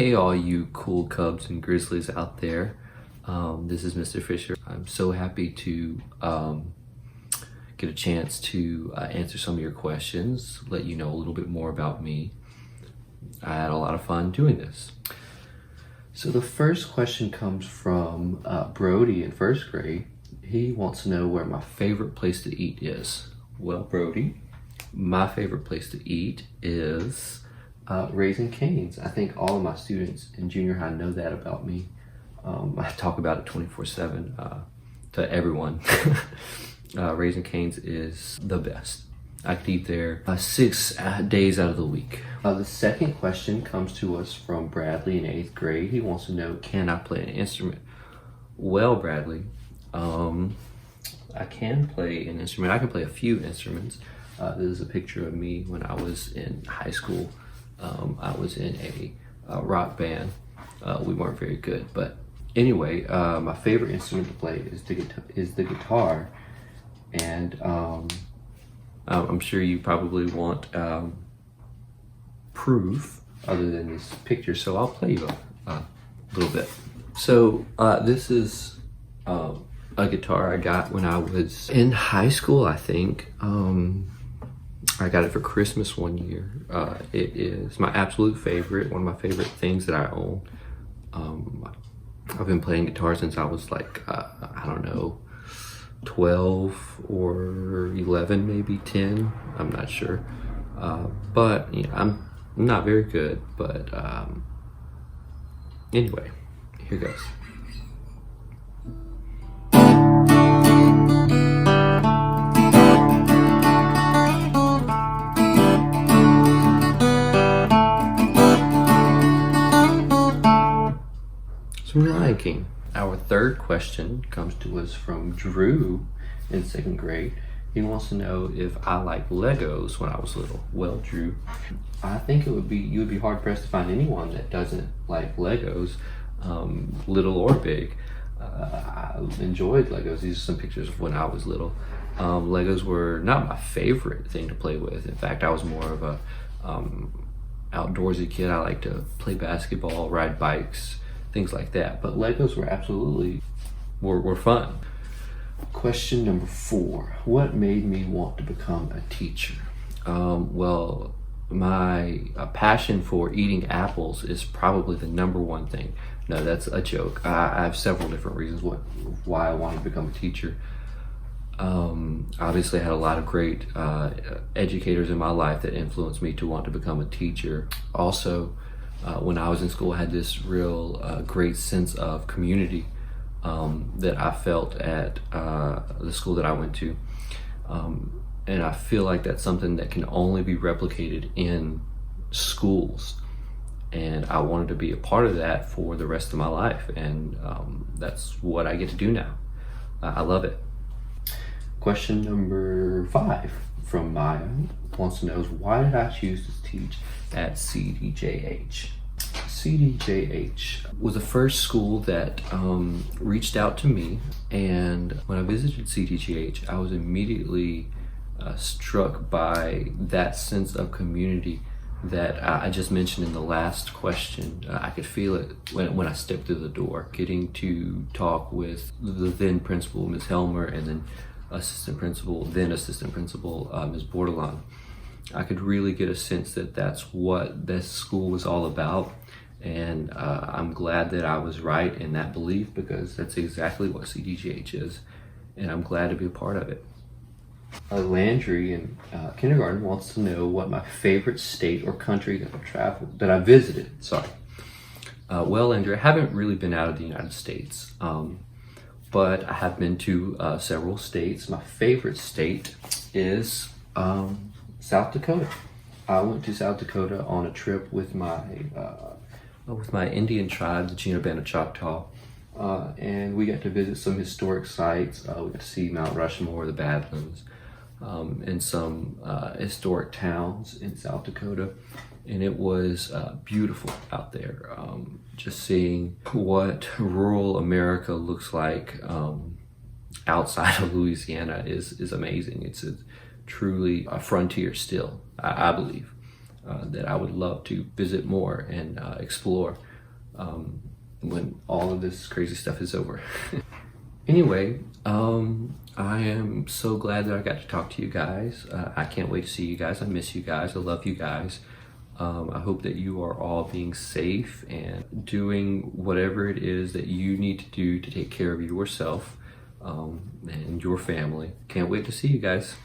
Hey all you cool Cubs and Grizzlies out there. This is Mr. Fisher. I'm so happy to get a chance to answer some of your questions, let you know a little bit more about me. I had a lot of fun doing this. So the first question comes from Brody in first grade. He wants to know where my favorite place to eat is. Well, Brody, my favorite place to eat is Raising Cane's. I think all of my students in junior high know that about me. I talk about it 24/7 to everyone. Raising Cane's is the best. I could eat there 6 days out of the week. The second question comes to us from Bradley in 8th grade. He wants to know, can I play an instrument? Well, Bradley, I can play an instrument. I can play a few instruments. This is a picture of me when I was in high school. I was in a rock band. We weren't very good, but anyway, my favorite instrument to play is the guitar, and I'm sure you probably want proof other than this picture, so I'll play you a little bit. So this is a guitar I got when I was in high school, I think. I got it for Christmas one year. It is my absolute favorite, one of my favorite things that I own. I've been playing guitar since I was like, I don't know, 12 or 11, maybe 10, I'm not sure. But you know, I'm not very good, but anyway, here goes. From Lion King. Our third question comes to us from Drew in 2nd grade. He wants to know if I like Legos when I was little. Well, Drew, I think you would be hard pressed to find anyone that doesn't like Legos, little or big. I enjoyed Legos. These are some pictures of when I was little. Legos were not my favorite thing to play with. In fact, I was more of a outdoorsy kid. I like to play basketball, ride bikes, things like that. But Legos were absolutely were fun. Question number 4. What made me want to become a teacher? Well, my passion for eating apples is probably the #1 thing. No, that's a joke. I have several different reasons why I wanted to become a teacher. Obviously I had a lot of great educators in my life that influenced me to want to become a teacher. Also, when I was in school, I had this real great sense of community that I felt at the school that I went to. And I feel like that's something that can only be replicated in schools. And I wanted to be a part of that for the rest of my life. And that's what I get to do now. I love it. Question number 5 from Maya wants to know, why did I choose to teach at CTGH? CTGH was the first school that reached out to me, and when I visited CTGH, I was immediately struck by that sense of community that I just mentioned in the last question. I could feel it when I stepped through the door, getting to talk with the then principal, Ms. Helmer, and then assistant principal, Ms. Bordelon. I could really get a sense that that's what this school was all about. And I'm glad that I was right in that belief, because that's exactly what CTGH is. And I'm glad to be a part of it. Landry in kindergarten wants to know what my favorite state or country that I visited. Well, Landry, I haven't really been out of the United States. But I have been to several states. My favorite state is South Dakota. I went to South Dakota on a trip with my Indian tribe, the Chinabana Choctaw, and we got to visit some historic sites. We got to see Mount Rushmore, the Badlands, and some historic towns in South Dakota. And it was beautiful out there. Just seeing what rural America looks like outside of Louisiana is amazing. It's truly a frontier still, I believe, that I would love to visit more and explore. when all of this crazy stuff is over. Anyway, I am so glad that I got to talk to you guys. I can't wait to see you guys. I miss you guys. I love you guys. I hope that you are all being safe and doing whatever it is that you need to do to take care of yourself and your family. Can't wait to see you guys.